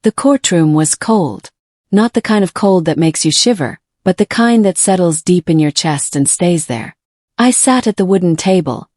The courtroom was cold. Not the kind of cold that makes you shiver, but the kind that settles deep in your chest and stays there. I sat at the wooden table,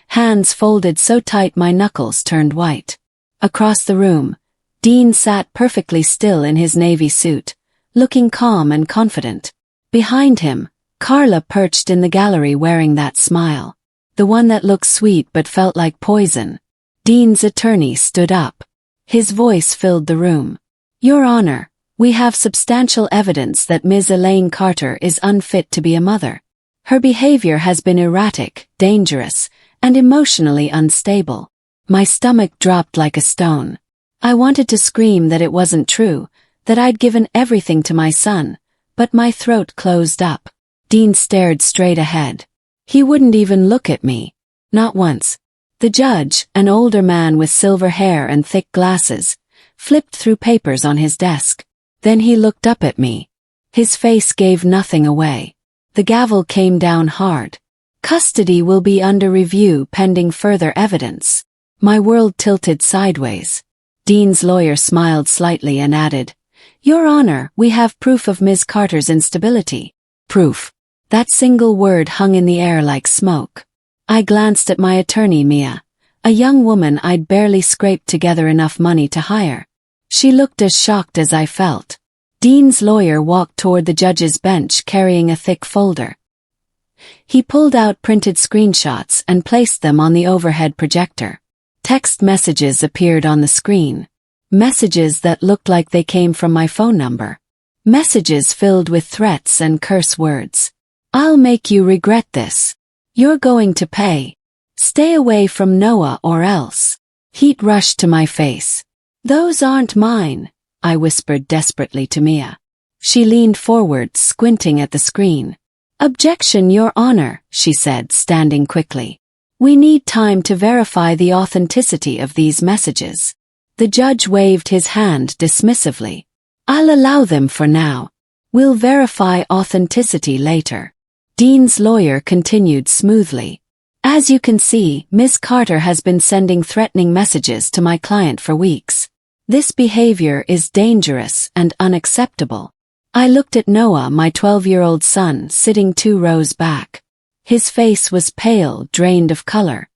hands folded so tight my knuckles turned white. Across the room, Dean sat perfectly still in his navy suit, looking calm and confident. Behind him, Carla perched in the gallery wearing that smile. The one that looked sweet but felt like poison. Dean's attorney stood up. His voice filled the room. Your Honor, we have substantial evidence that Ms. Elaine Carter is unfit to be a mother. Her behavior has been erratic, dangerous, and emotionally unstable. My stomach dropped like a stone. I wanted to scream that it wasn't true, that I'd given everything to my son, but my throat closed up. Dean stared straight ahead. He wouldn't even look at me. Not once. The judge, an older man with silver hair and thick glasses, flipped through papers on his desk. Then he looked up at me. His face gave nothing away. The gavel came down hard. Custody will be under review pending further evidence. My world tilted sideways. Dean's lawyer smiled slightly and added, Your Honor, we have proof of Ms. Carter's instability. Proof. That single word hung in the air like smoke. I glanced at my attorney Mia, a young woman I'd barely scraped together enough money to hire. She looked as shocked as I felt. Dean's lawyer walked toward the judge's bench carrying a thick folder. He pulled out printed screenshots and placed them on the overhead projector. Text messages appeared on the screen. Messages that looked like they came from my phone number. Messages filled with threats and curse words. I'll make you regret this. You're going to pay. Stay away from Noah or else. Heat rushed to my face. Those aren't mine, I whispered desperately to Mia. She leaned forward, squinting at the screen. Objection, Your Honor, she said, standing quickly. We need time to verify the authenticity of these messages. The judge waved his hand dismissively. I'll allow them for now. We'll verify authenticity later. Dean's lawyer continued smoothly. As you can see, Ms. Carter has been sending threatening messages to my client for weeks. This behavior is dangerous and unacceptable. I looked at Noah, my 12-year-old son, sitting 2 rows back. His face was pale, drained of color.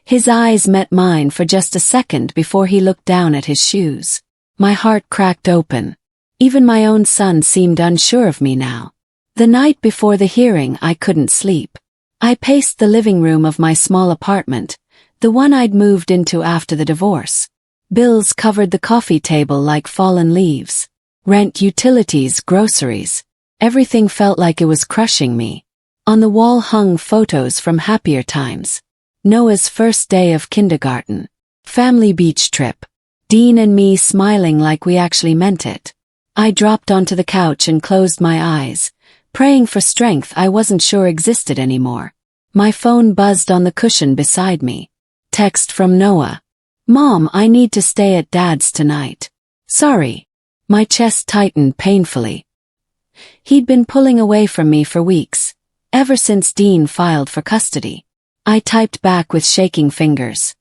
His eyes met mine for just a second before he looked down at his shoes. My heart cracked open. Even my own son seemed unsure of me now. The night before the hearing, I couldn't sleep. I paced the living room of my small apartment, the one I'd moved into after the divorce. Bills covered the coffee table like fallen leaves. Rent, utilities, groceries. Everything felt like it was crushing me. On the wall hung photos from happier times. Noah's first day of kindergarten. Family beach trip. Dean and me smiling like we actually meant it. I dropped onto the couch and closed my eyes, praying for strength I wasn't sure existed anymore. My phone buzzed on the cushion beside me. Text from Noah. Mom, I need to stay at Dad's tonight. Sorry. My chest tightened painfully. He'd been pulling away from me for weeks, ever since Dean filed for custody. I typed back with shaking fingers.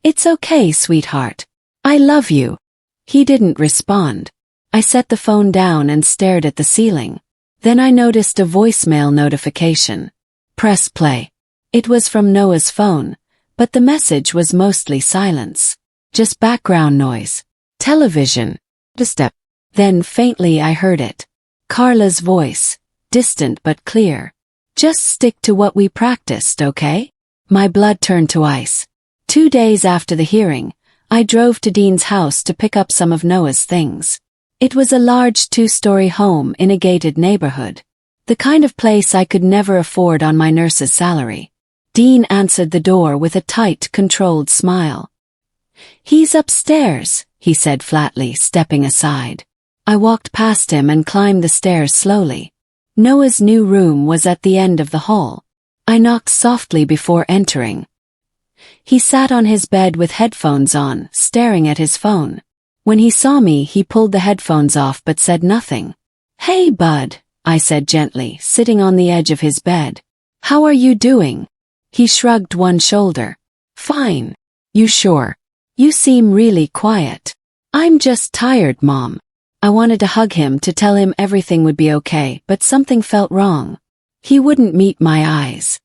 It's okay, sweetheart. I love you. He didn't respond. I set the phone down and stared at the ceiling. Then I noticed a voicemail notification. Press play. It was from Noah's phone, but the message was mostly silence. Just background noise. Television. A step. Then faintly I heard it. Carla's voice, distant but clear. Just stick to what we practiced, okay? My blood turned to ice. 2 days after the hearing, I drove to Dean's house to pick up some of Noah's things. It was a large 2-story home in a gated neighborhood. The kind of place I could never afford on my nurse's salary. Dean answered the door with a tight, controlled smile. He's upstairs, he said flatly, stepping aside. I walked past him and climbed the stairs slowly. Noah's new room was at the end of the hall. I knocked softly before entering. He sat on his bed with headphones on, staring at his phone. When he saw me, he pulled the headphones off but said nothing. Hey, bud, I said gently, sitting on the edge of his bed. How are you doing? He shrugged one shoulder. Fine. You sure? You seem really quiet. I'm just tired, Mom. I wanted to hug him to tell him everything would be okay, but something felt wrong. He wouldn't meet my eyes.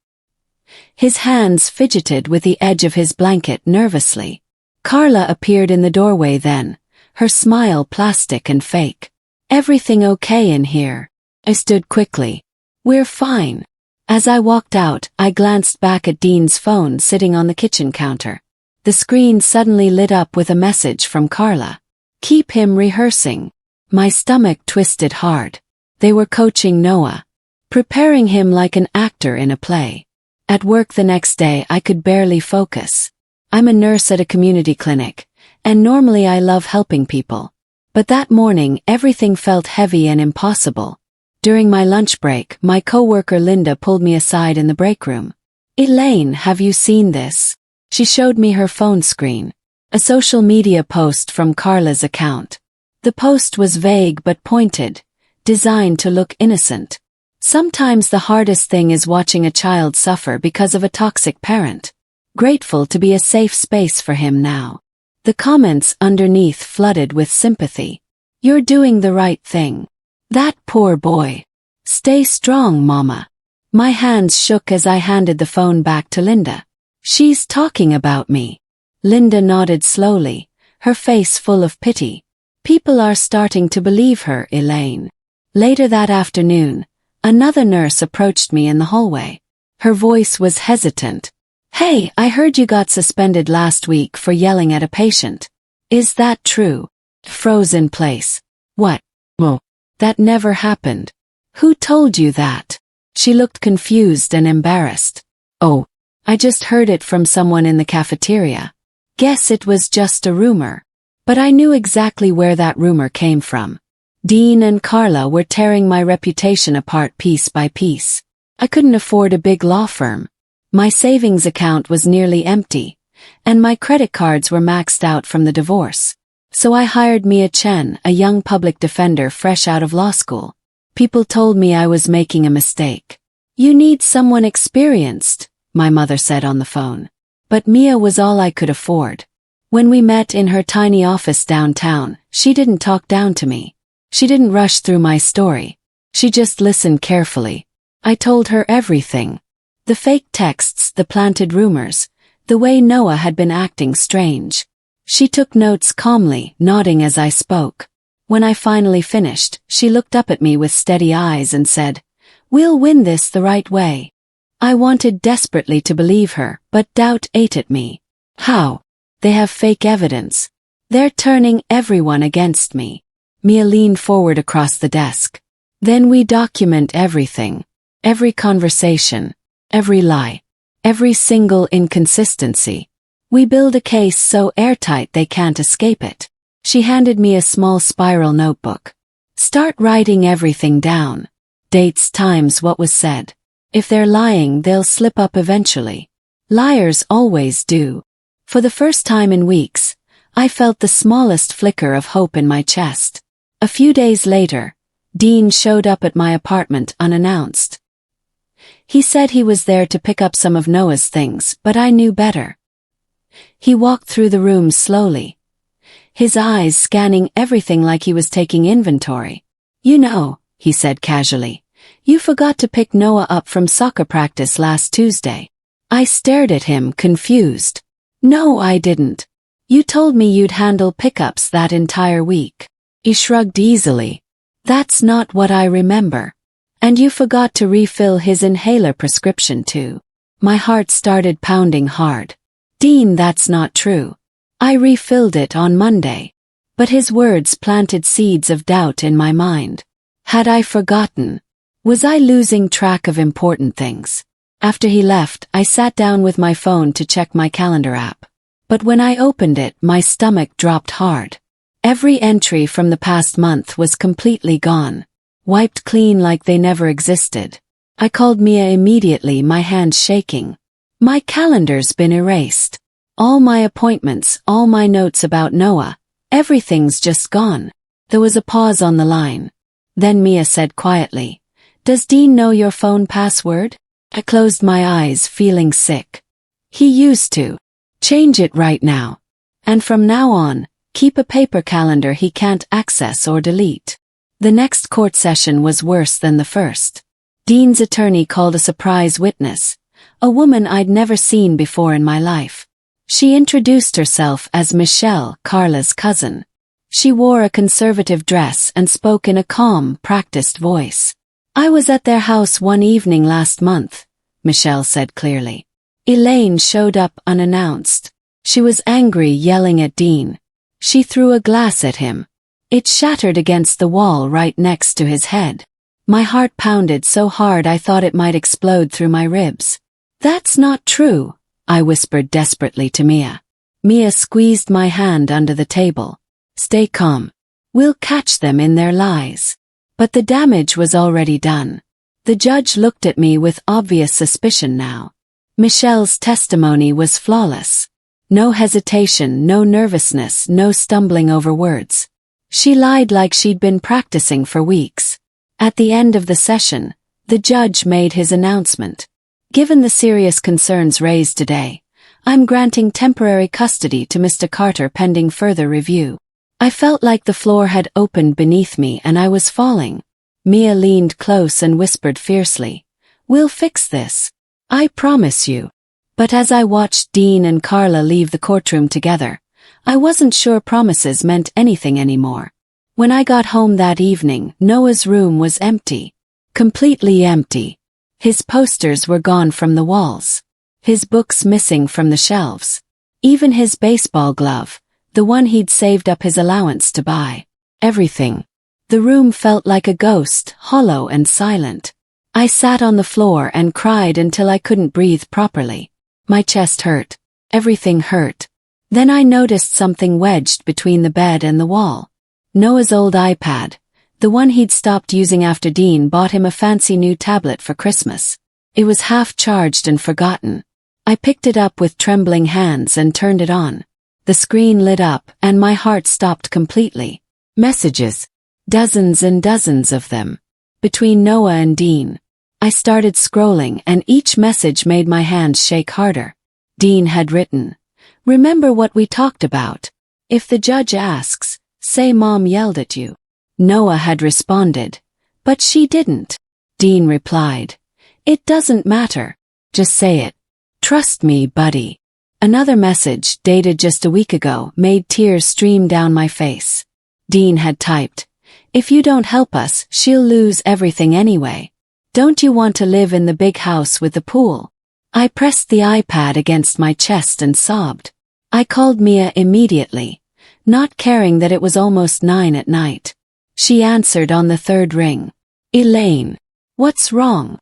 His hands fidgeted with the edge of his blanket nervously. Carla appeared in the doorway then, her smile plastic and fake. Everything okay in here? I stood quickly. We're fine. As I walked out, I glanced back at Dean's phone sitting on the kitchen counter. The screen suddenly lit up with a message from Carla. Keep him rehearsing. My stomach twisted hard. They were coaching Noah, preparing him like an actor in a play. At work the next day I could barely focus. I'm a nurse at a community clinic, and normally I love helping people. But that morning everything felt heavy and impossible. During my lunch break, my coworker Linda pulled me aside in the break room. Elaine, have you seen this? She showed me her phone screen. A social media post from Carla's account. The post was vague but pointed, designed to look innocent. Sometimes the hardest thing is watching a child suffer because of a toxic parent. Grateful to be a safe space for him now. The comments underneath flooded with sympathy. You're doing the right thing. That poor boy. Stay strong, Mama. My hands shook as I handed the phone back to Linda. She's talking about me. Linda nodded slowly, her face full of pity. People are starting to believe her, Elaine. Later that afternoon, another nurse approached me in the hallway. Her voice was hesitant. Hey, I heard you got suspended last week for yelling at a patient. Is that true? Froze in place. What? Well, that never happened. Who told you that? She looked confused and embarrassed. Oh, I just heard it from someone in the cafeteria. Guess it was just a rumor. But I knew exactly where that rumor came from. Dean and Carla were tearing my reputation apart piece by piece. I couldn't afford a big law firm. My savings account was nearly empty, and my credit cards were maxed out from the divorce. So I hired Mia Chen, a young public defender fresh out of law school. People told me I was making a mistake. You need someone experienced, my mother said on the phone. But Mia was all I could afford. When we met in her tiny office downtown, she didn't talk down to me. She didn't rush through my story. She just listened carefully. I told her everything. The fake texts, the planted rumors, the way Noah had been acting strange. She took notes calmly, nodding as I spoke. When I finally finished, she looked up at me with steady eyes and said, We'll win this the right way. I wanted desperately to believe her, but doubt ate at me. How? They have fake evidence. They're turning everyone against me. Mia leaned forward across the desk. Then we document everything. Every conversation. Every lie. Every single inconsistency. We build a case so airtight they can't escape it. She handed me a small spiral notebook. Start writing everything down. Dates, times, what was said. If they're lying, they'll slip up eventually. Liars always do. For the first time in weeks, I felt the smallest flicker of hope in my chest. A few days later, Dean showed up at my apartment unannounced. He said he was there to pick up some of Noah's things, but I knew better. He walked through the room slowly, his eyes scanning everything like he was taking inventory. You know, he said casually, you forgot to pick Noah up from soccer practice last Tuesday. I stared at him, confused. No, I didn't. You told me you'd handle pickups that entire week. He shrugged easily. That's not what I remember. And you forgot to refill his inhaler prescription too. My heart started pounding hard. Dean, that's not true. I refilled it on Monday. But his words planted seeds of doubt in my mind. Had I forgotten? Was I losing track of important things? After he left, I sat down with my phone to check my calendar app. But when I opened it, my stomach dropped hard. Every entry from the past month was completely gone. Wiped clean like they never existed. I called Mia immediately, my hands shaking. My calendar's been erased. All my appointments, all my notes about Noah, everything's just gone. There was a pause on the line. Then Mia said quietly, Does Dean know your phone password? I closed my eyes, feeling sick. He used to. Change it right now. And from now on, Keep a paper calendar he can't access or delete. The next court session was worse than the first. Dean's attorney called a surprise witness, a woman I'd never seen before in my life. She introduced herself as Michelle, Carla's cousin. She wore a conservative dress and spoke in a calm, practiced voice. I was at their house one evening last month, Michelle said clearly. Elaine showed up unannounced. She was angry, yelling at Dean. She threw a glass at him. It shattered against the wall right next to his head. My heart pounded so hard I thought it might explode through my ribs. That's not true, I whispered desperately to Mia. Mia squeezed my hand under the table. Stay calm. We'll catch them in their lies. But the damage was already done. The judge looked at me with obvious suspicion now. Michelle's testimony was flawless. No hesitation, no nervousness, no stumbling over words. She lied like she'd been practicing for weeks. At the end of the session, the judge made his announcement. Given the serious concerns raised today, I'm granting temporary custody to Mr. Carter pending further review. I felt like the floor had opened beneath me and I was falling. Mia leaned close and whispered fiercely, "We'll fix this. I promise you." But as I watched Dean and Carla leave the courtroom together, I wasn't sure promises meant anything anymore. When I got home that evening, Noah's room was empty. Completely empty. His posters were gone from the walls. His books missing from the shelves. Even his baseball glove, the one he'd saved up his allowance to buy. Everything. The room felt like a ghost, hollow and silent. I sat on the floor and cried until I couldn't breathe properly. My chest hurt. Everything hurt. Then I noticed something wedged between the bed and the wall. Noah's old iPad, the one he'd stopped using after Dean bought him a fancy new tablet for Christmas. It was half charged and forgotten. I picked it up with trembling hands and turned it on. The screen lit up and my heart stopped completely. Messages. Dozens and dozens of them. Between Noah and Dean. I started scrolling and each message made my hands shake harder. Dean had written, "Remember what we talked about. If the judge asks, say Mom yelled at you." Noah had responded, "But she didn't." Dean replied, "It doesn't matter. Just say it. Trust me, buddy." Another message, dated just a week ago, made tears stream down my face. Dean had typed, "If you don't help us, she'll lose everything anyway. Don't you want to live in the big house with the pool?" I pressed the iPad against my chest and sobbed. I called Mia immediately, not caring that it was almost 9 at night. She answered on the third ring. "Elaine, what's wrong?"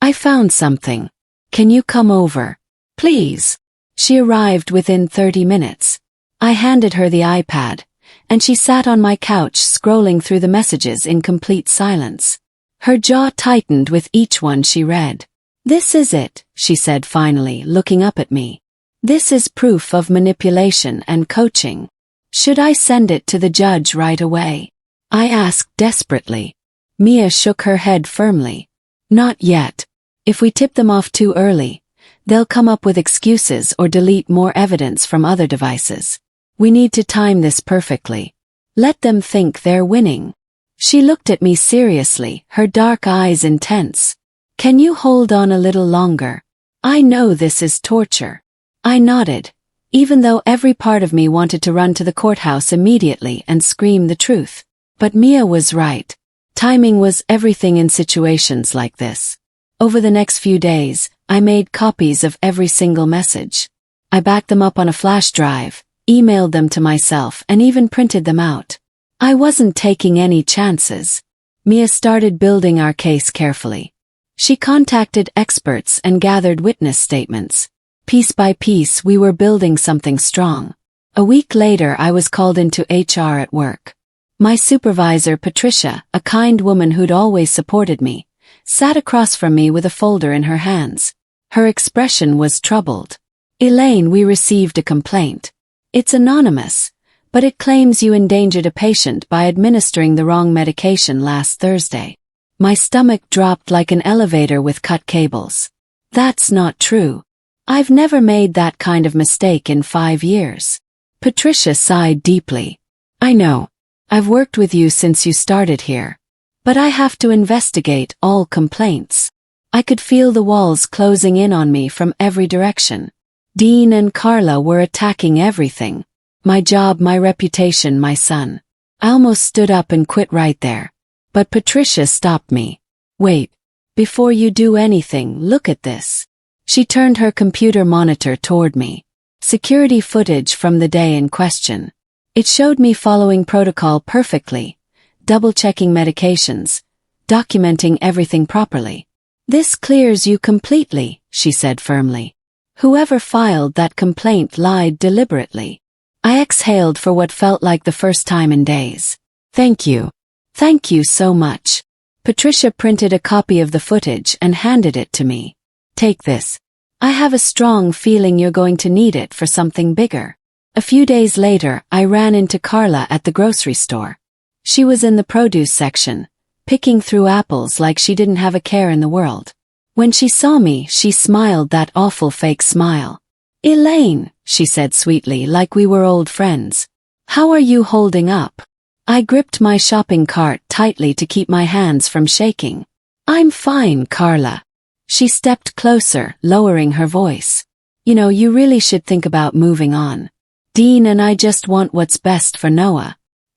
"I found something. Can you come over? Please." She arrived within 30 minutes. I handed her the iPad, and she sat on my couch scrolling through the messages in complete silence. Her jaw tightened with each one she read. "This is it," she said finally, looking up at me. "This is proof of manipulation and coaching. Should I send it to the judge right away?" I asked desperately. Mia shook her head firmly. "Not yet. If we tip them off too early, they'll come up with excuses or delete more evidence from other devices. We need to time this perfectly. Let them think they're winning." She looked at me seriously, her dark eyes intense. "Can you hold on a little longer? I know this is torture." I nodded, even though every part of me wanted to run to the courthouse immediately and scream the truth. But Mia was right. Timing was everything in situations like this. Over the next few days, I made copies of every single message. I backed them up on a flash drive, emailed them to myself, and even printed them out. I wasn't taking any chances. Mia started building our case carefully. She contacted experts and gathered witness statements. Piece by piece, we were building something strong. A week later, I was called into HR at work. My supervisor, Patricia, a kind woman who'd always supported me, sat across from me with a folder in her hands. Her expression was troubled. "Elaine, we received a complaint. It's anonymous, but it claims you endangered a patient by administering the wrong medication last Thursday." My stomach dropped like an elevator with cut cables. "That's not true. I've never made that kind of mistake in 5 years." Patricia sighed deeply. I know. I've worked with you since you started here. But I have to investigate all complaints. I could feel the walls closing in on me from every direction. Dean and Carla were attacking everything. My job, my reputation, my son. I almost stood up and quit right there. But Patricia stopped me. Wait. Before you do anything, look at this. She turned her computer monitor toward me. Security footage from the day in question. It showed me following protocol perfectly, double-checking medications, documenting everything properly. This clears you completely, she said firmly. Whoever filed that complaint lied deliberately. I exhaled for what felt like the first time in days. Thank you. Thank you so much. Patricia printed a copy of the footage and handed it to me. Take this. I have a strong feeling you're going to need it for something bigger. A few days later, I ran into Carla at the grocery store. She was in the produce section, picking through apples like she didn't have a care in the world. When she saw me, she smiled that awful fake smile. Elaine, she said sweetly, like we were old friends. How are you holding up? I gripped my shopping cart tightly to keep my hands from shaking. I'm fine, Carla. She stepped closer, lowering her voice. You know, you really should think about moving on. Dean and I just want what's best for Noah.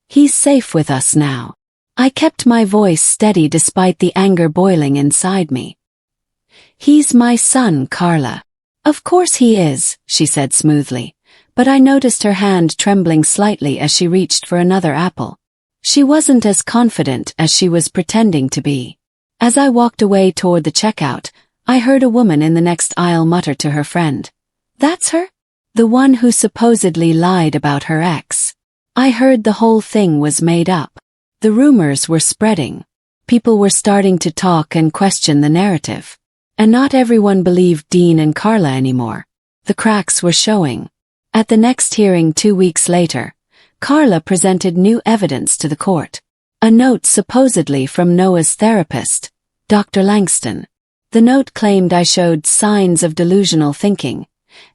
He's safe with us now. I kept my voice steady despite the anger boiling inside me. He's my son, Carla. Of course he is, she said smoothly, but I noticed her hand trembling slightly as she reached for another apple. She wasn't as confident as she was pretending to be. As I walked away toward the checkout, I heard a woman in the next aisle mutter to her friend. That's her? The one who supposedly lied about her ex. I heard the whole thing was made up. The rumors were spreading. People were starting to talk and question the narrative. And not everyone believed Dean and Carla anymore. The cracks were showing. At the next hearing 2 weeks later, Carla presented new evidence to the court. A note supposedly from Noah's therapist, Dr. Langston. The note claimed I showed signs of delusional thinking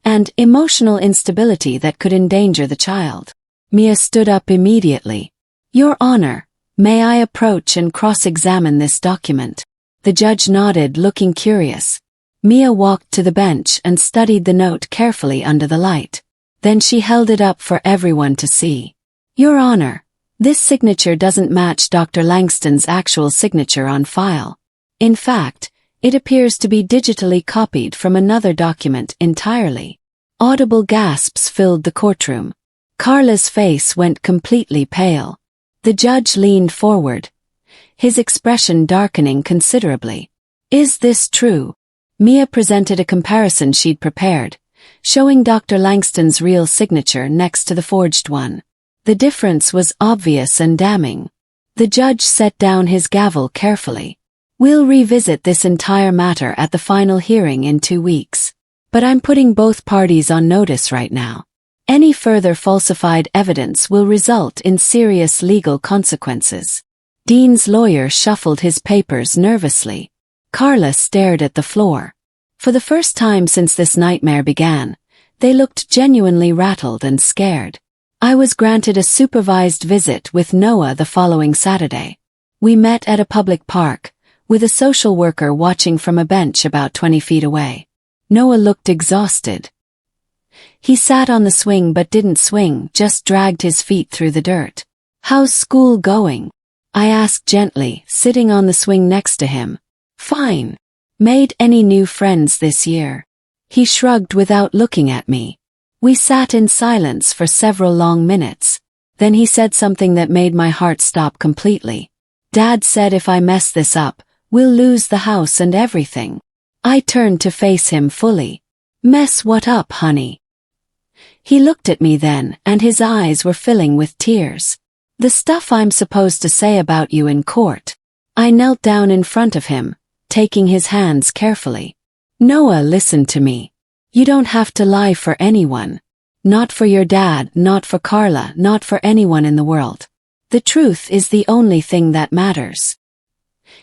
and emotional instability that could endanger the child. Mia stood up immediately. Your Honor, may I approach and cross-examine this document? The judge nodded, looking curious. Mia walked to the bench and studied the note carefully under the light. Then she held it up for everyone to see. Your Honor, this signature doesn't match Dr. Langston's actual signature on file. In fact, it appears to be digitally copied from another document entirely. Audible gasps filled the courtroom. Carla's face went completely pale. The judge leaned forward, his expression darkening considerably. Is this true? Mia presented a comparison she'd prepared, showing Dr. Langston's real signature next to the forged one. The difference was obvious and damning. The judge set down his gavel carefully. We'll revisit this entire matter at the final hearing in 2 weeks. But I'm putting both parties on notice right now. Any further falsified evidence will result in serious legal consequences. Dean's lawyer shuffled his papers nervously. Carla stared at the floor. For the first time since this nightmare began, they looked genuinely rattled and scared. I was granted a supervised visit with Noah the following Saturday. We met at a public park, with a social worker watching from a bench about 20 feet away. Noah looked exhausted. He sat on the swing but didn't swing, just dragged his feet through the dirt. How's school going? I asked gently, sitting on the swing next to him. Fine. Made any new friends this year? He shrugged without looking at me. We sat in silence for several long minutes. Then he said something that made my heart stop completely. Dad said if I mess this up, we'll lose the house and everything. I turned to face him fully. Mess what up, honey? He looked at me then, and his eyes were filling with tears. The stuff I'm supposed to say about you in court. I knelt down in front of him, taking his hands carefully. Noah, listen to me. You don't have to lie for anyone. Not for your dad, not for Carla, not for anyone in the world. The truth is the only thing that matters.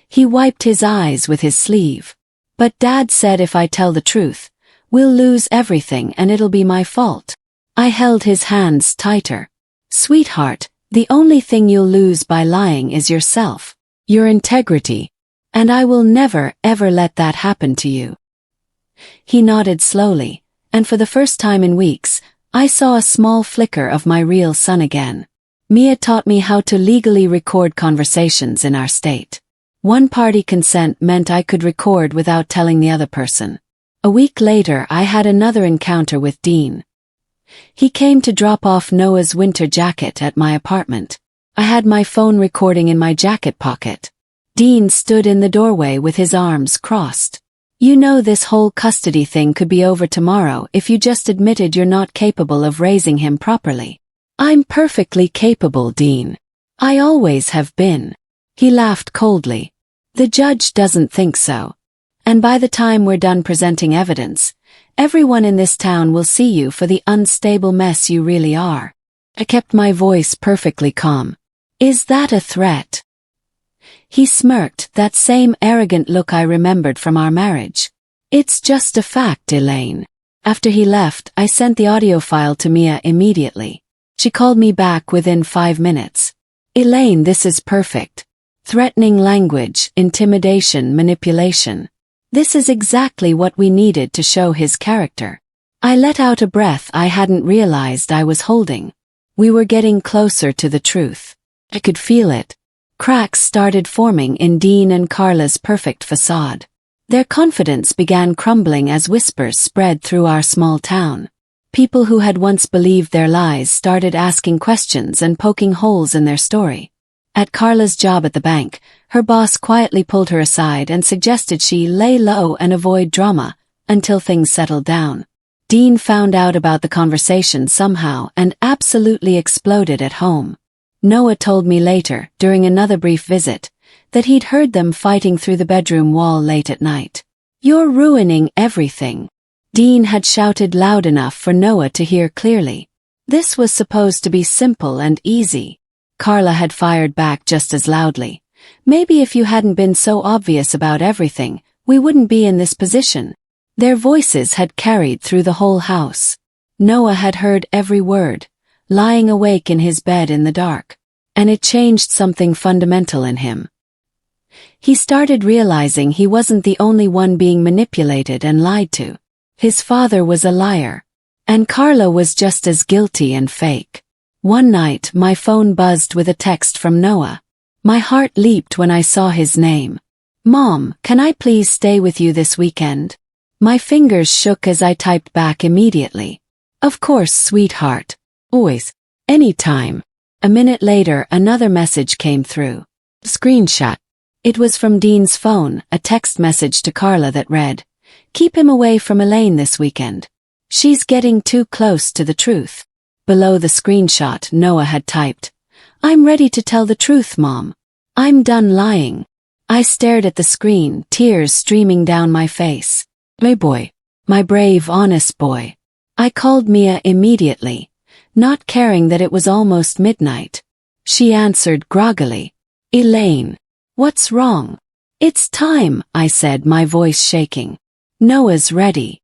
He wiped his eyes with his sleeve. But Dad said if I tell the truth, we'll lose everything and it'll be my fault. I held his hands tighter. Sweetheart, the only thing you'll lose by lying is yourself, your integrity, and I will never, ever let that happen to you. He nodded slowly, and for the first time in weeks, I saw a small flicker of my real son again. Mia taught me how to legally record conversations in our state. One-party consent meant I could record without telling the other person. A week later, I had another encounter with Dean. He came to drop off Noah's winter jacket at my apartment. I had my phone recording in my jacket pocket. Dean stood in the doorway with his arms crossed. You know, this whole custody thing could be over tomorrow if you just admitted you're not capable of raising him properly. I'm perfectly capable, Dean. I always have been. He laughed coldly. The judge doesn't think so. And by the time we're done presenting evidence, everyone in this town will see you for the unstable mess you really are. I kept my voice perfectly calm. Is that a threat? He smirked, that same arrogant look I remembered from our marriage. It's just a fact, Elaine. After he left, I sent the audio file to Mia immediately. She called me back within 5 minutes. Elaine, this is perfect. Threatening language, intimidation, manipulation. This is exactly what we needed to show his character. I let out a breath I hadn't realized I was holding. We were getting closer to the truth. I could feel it. Cracks started forming in Dean and Carla's perfect facade. Their confidence began crumbling as whispers spread through our small town. People who had once believed their lies started asking questions and poking holes in their story. At Carla's job at the bank, her boss quietly pulled her aside and suggested she lay low and avoid drama until things settled down. Dean found out about the conversation somehow and absolutely exploded at home. Noah told me later, during another brief visit, that he'd heard them fighting through the bedroom wall late at night. You're ruining everything. Dean had shouted loud enough for Noah to hear clearly. This was supposed to be simple and easy. Carla had fired back just as loudly. Maybe if you hadn't been so obvious about everything, we wouldn't be in this position. Their voices had carried through the whole house. Noah had heard every word, lying awake in his bed in the dark, and it changed something fundamental in him. He started realizing he wasn't the only one being manipulated and lied to. His father was a liar, and Carla was just as guilty and fake. One night, my phone buzzed with a text from Noah. My heart leaped when I saw his name. Mom, can I please stay with you this weekend? My fingers shook as I typed back immediately. Of course, sweetheart. Always. Anytime. A minute later, another message came through. Screenshot. It was from Dean's phone, a text message to Carla that read, "Keep him away from Elaine this weekend. She's getting too close to the truth." Below the screenshot, Noah had typed, "I'm ready to tell the truth, Mom. I'm done lying." I stared at the screen, tears streaming down my face. My boy. My brave, honest boy. I called Mia immediately, not caring that it was almost midnight. She answered groggily, "Elaine, what's wrong?" "It's time," I said, my voice shaking. "Noah's ready.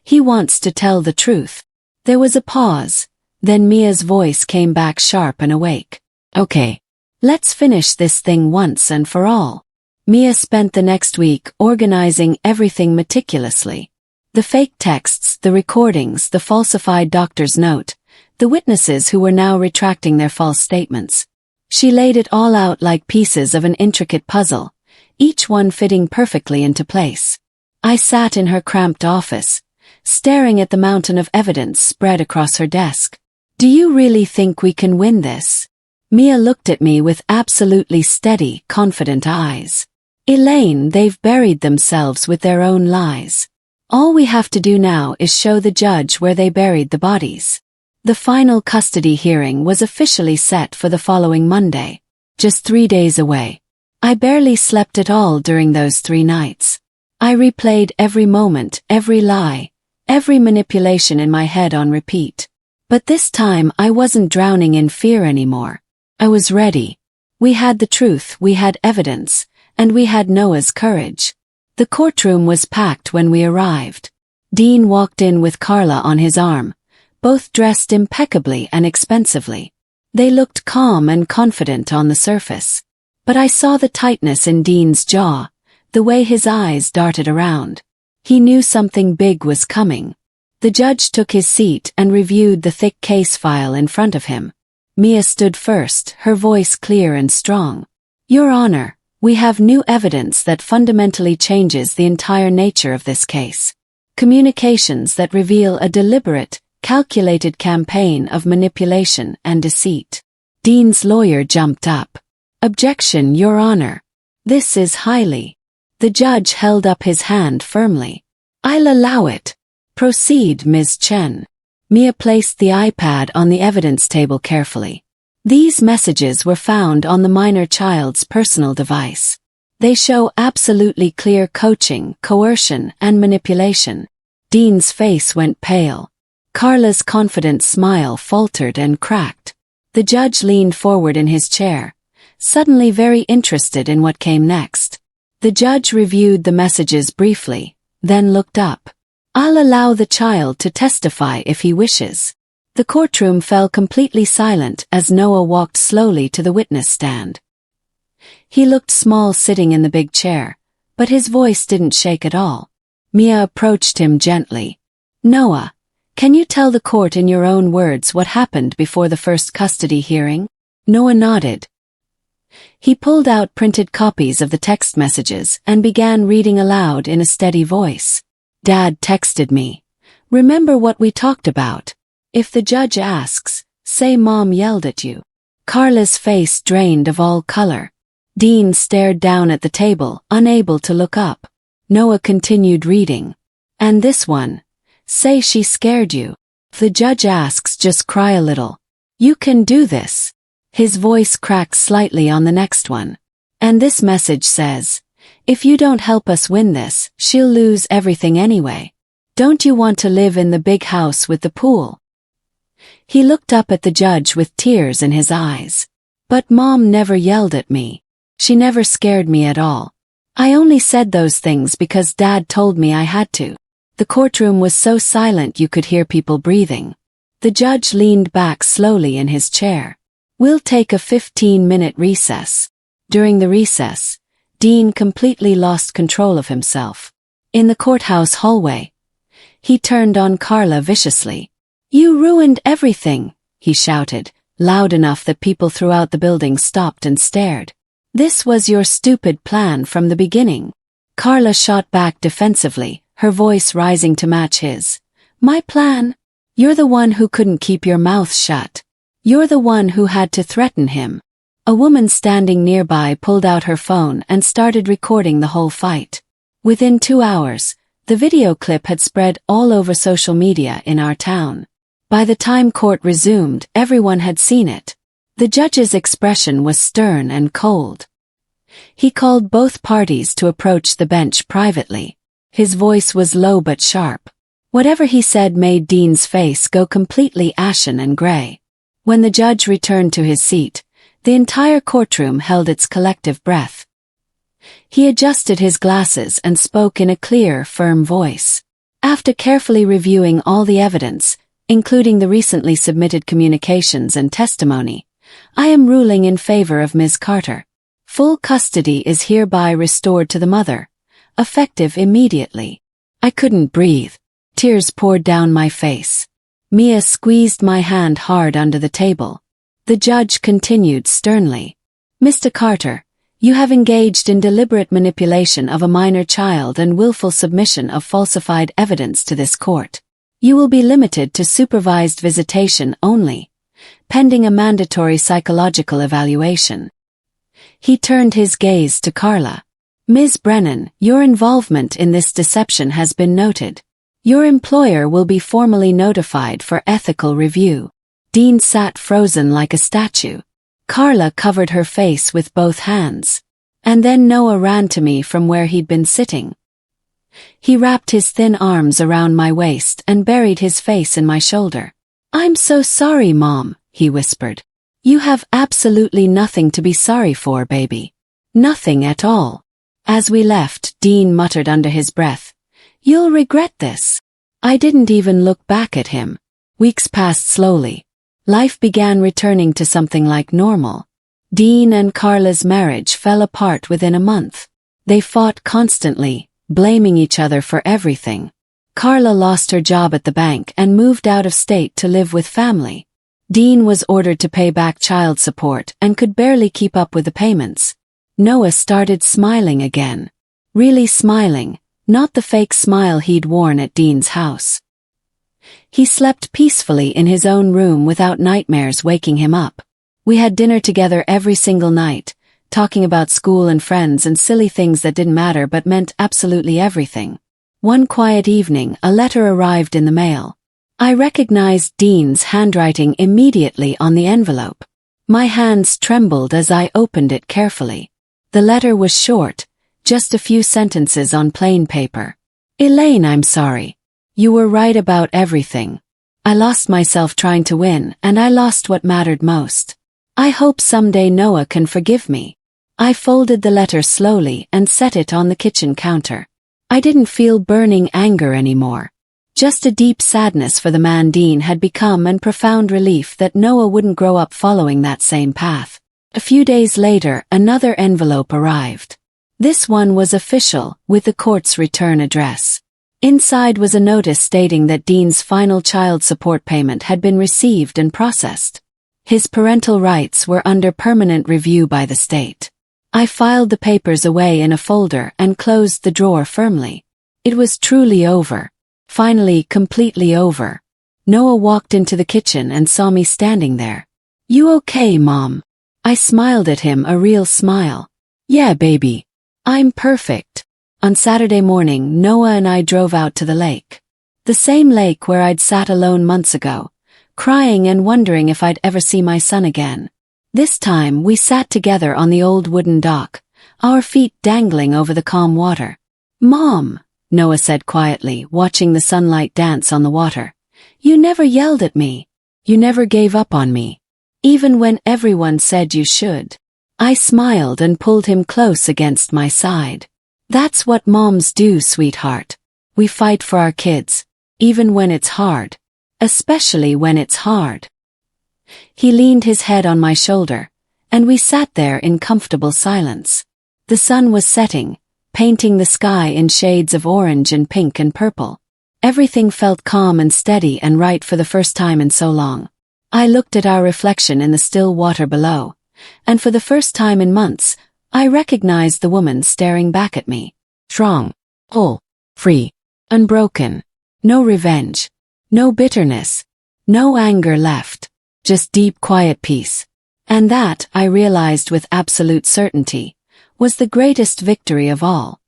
He wants to tell the truth." There was a pause, then Mia's voice came back sharp and awake. "Okay, let's finish this thing once and for all." Mia spent the next week organizing everything meticulously. The fake texts, the recordings, the falsified doctor's note, the witnesses who were now retracting their false statements. She laid it all out like pieces of an intricate puzzle, each one fitting perfectly into place. I sat in her cramped office, staring at the mountain of evidence spread across her desk. "Do you really think we can win this?" Mia looked at me with absolutely steady, confident eyes. "Elaine, they've buried themselves with their own lies. All we have to do now is show the judge where they buried the bodies." The final custody hearing was officially set for the following Monday, just 3 days away. I barely slept at all during those 3 nights. I replayed every moment, every lie, every manipulation in my head on repeat. But this time I wasn't drowning in fear anymore. I was ready. We had the truth, we had evidence, and we had Noah's courage. The courtroom was packed when we arrived. Dean walked in with Carla on his arm, both dressed impeccably and expensively. They looked calm and confident on the surface. But I saw the tightness in Dean's jaw, the way his eyes darted around. He knew something big was coming. The judge took his seat and reviewed the thick case file in front of him. Mia stood first, her voice clear and strong. Your Honor, we have new evidence that fundamentally changes the entire nature of this case. Communications that reveal a deliberate, calculated campaign of manipulation and deceit. Dean's lawyer jumped up. Objection, Your Honor. This is highly. The judge held up his hand firmly. I'll allow it. Proceed, Ms. Chen. Mia placed the iPad on the evidence table carefully. These messages were found on the minor child's personal device. They show absolutely clear coaching, coercion, and manipulation. Dean's face went pale. Carla's confident smile faltered and cracked. The judge leaned forward in his chair, suddenly very interested in what came next. The judge reviewed the messages briefly, then looked up. I'll allow the child to testify if he wishes. The courtroom fell completely silent as Noah walked slowly to the witness stand. He looked small sitting in the big chair, but his voice didn't shake at all. Mia approached him gently. Noah, can you tell the court in your own words what happened before the first custody hearing? Noah nodded. He pulled out printed copies of the text messages and began reading aloud in a steady voice. Dad texted me. Remember what we talked about. If the judge asks, say Mom yelled at you. Carla's face drained of all color. Dean stared down at the table, unable to look up. Noah continued reading. And this one. Say she scared you. If the judge asks, just cry a little. You can do this. His voice cracked slightly on the next one. And this message says, if you don't help us win this, she'll lose everything anyway. Don't you want to live in the big house with the pool? He looked up at the judge with tears in his eyes. But Mom never yelled at me. She never scared me at all. I only said those things because Dad told me I had to. The courtroom was so silent you could hear people breathing. The judge leaned back slowly in his chair. We'll take a 15-minute recess. During the recess, Dean completely lost control of himself. In the courthouse hallway, he turned on Carla viciously. You ruined everything, he shouted, loud enough that people throughout the building stopped and stared. This was your stupid plan from the beginning. Carla shot back defensively, her voice rising to match his. My plan? You're the one who couldn't keep your mouth shut. You're the one who had to threaten him. A woman standing nearby pulled out her phone and started recording the whole fight. Within 2 hours, the video clip had spread all over social media in our town. By the time court resumed, everyone had seen it. The judge's expression was stern and cold. He called both parties to approach the bench privately. His voice was low but sharp. Whatever he said made Dean's face go completely ashen and gray. When the judge returned to his seat, the entire courtroom held its collective breath. He adjusted his glasses and spoke in a clear, firm voice. After carefully reviewing all the evidence, including the recently submitted communications and testimony, I am ruling in favor of Ms. Carter. Full custody is hereby restored to the mother, effective immediately. I couldn't breathe. Tears poured down my face. Mia squeezed my hand hard under the table. The judge continued sternly. Mr. Carter, you have engaged in deliberate manipulation of a minor child and willful submission of falsified evidence to this court. You will be limited to supervised visitation only, pending a mandatory psychological evaluation. He turned his gaze to Carla. Ms. Brennan, your involvement in this deception has been noted. Your employer will be formally notified for ethical review. Dean sat frozen like a statue. Carla covered her face with both hands. And then Noah ran to me from where he'd been sitting. He wrapped his thin arms around my waist and buried his face in my shoulder. I'm so sorry, Mom, he whispered. You have absolutely nothing to be sorry for, baby. Nothing at all. As we left, Dean muttered under his breath, You'll regret this. I didn't even look back at him. Weeks passed slowly. Life began returning to something like normal. Dean and Carla's marriage fell apart within a month. They fought constantly, blaming each other for everything. Carla lost her job at the bank and moved out of state to live with family. Dean was ordered to pay back child support and could barely keep up with the payments. Noah started smiling again. Really smiling, not the fake smile he'd worn at Dean's house. He slept peacefully in his own room without nightmares waking him up. We had dinner together every single night, talking about school and friends and silly things that didn't matter but meant absolutely everything. One quiet evening, a letter arrived in the mail. I recognized Dean's handwriting immediately on the envelope. My hands trembled as I opened it carefully. The letter was short, just a few sentences on plain paper. Elaine, I'm sorry. You were right about everything. I lost myself trying to win, and I lost what mattered most. I hope someday Noah can forgive me. I folded the letter slowly and set it on the kitchen counter. I didn't feel burning anger anymore. Just a deep sadness for the man Dean had become and profound relief that Noah wouldn't grow up following that same path. A few days later, another envelope arrived. This one was official, with the court's return address. Inside was a notice stating that Dean's final child support payment had been received and processed. His parental rights were under permanent review by the state. I filed the papers away in a folder and closed the drawer firmly. It was truly over. Finally, completely over. Noah walked into the kitchen and saw me standing there. You okay, Mom? I smiled at him, a real smile. Yeah, baby. I'm perfect. On Saturday morning, Noah and I drove out to the lake. The same lake where I'd sat alone months ago, crying and wondering if I'd ever see my son again. This time, we sat together on the old wooden dock, our feet dangling over the calm water. Mom, Noah said quietly, watching the sunlight dance on the water. You never yelled at me. You never gave up on me. Even when everyone said you should. I smiled and pulled him close against my side. That's what moms do, sweetheart. We fight for our kids, even when it's hard. Especially when it's hard. He leaned his head on my shoulder, and we sat there in comfortable silence. The sun was setting, painting the sky in shades of orange and pink and purple. Everything felt calm and steady and right for the first time in so long. I looked at our reflection in the still water below, and for the first time in months, I recognized the woman staring back at me. Strong, whole, free, unbroken. No revenge. No bitterness. No anger left. Just deep, quiet peace. And that, I realized with absolute certainty, was the greatest victory of all.